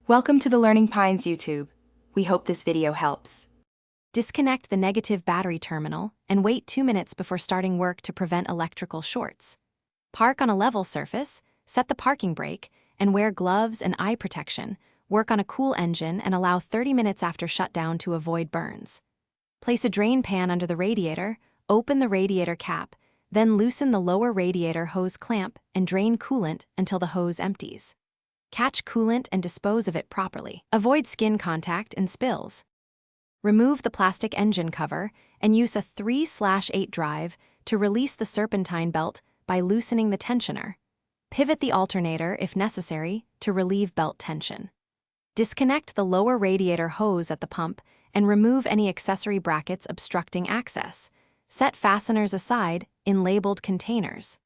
Welcome to the Learning Pines YouTube. We hope this video helps. Disconnect the negative battery terminal and wait 2 minutes before starting work to prevent electrical shorts. Park on a level surface, set the parking brake, and wear gloves and eye protection. Work on a cool engine and allow 30 minutes after shutdown to avoid burns. Place a drain pan under the radiator, open the radiator cap, then loosen the lower radiator hose clamp and drain coolant until the hose empties. Catch coolant and dispose of it properly. Avoid skin contact and spills. Remove the plastic engine cover and use a 3/8 drive to release the serpentine belt by loosening the tensioner. Pivot the alternator if necessary to relieve belt tension. Disconnect the lower radiator hose at the pump and remove any accessory brackets obstructing access. Set fasteners aside in labeled containers.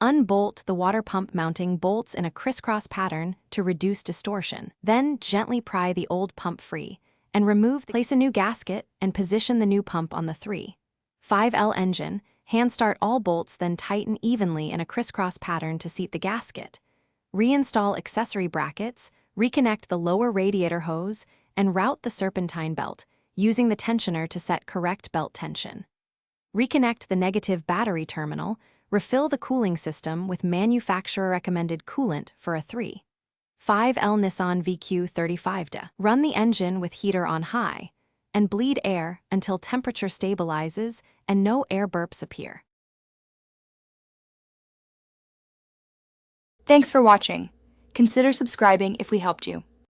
Unbolt the water pump mounting bolts in a crisscross pattern to reduce distortion. Then gently pry the old pump free and place a new gasket and position the new pump on the 3/5L engine. Hand start all bolts, then tighten evenly in a crisscross pattern to seat the gasket. Reinstall accessory brackets, reconnect the lower radiator hose, and route the serpentine belt, using the tensioner to set correct belt tension. Reconnect the negative battery terminal. Refill the cooling system with manufacturer-recommended coolant for a 3/5L Nissan VQ35D. Run the engine with heater on high, and bleed air until temperature stabilizes and no air burps appear. Thanks for watching. Consider subscribing if we helped you.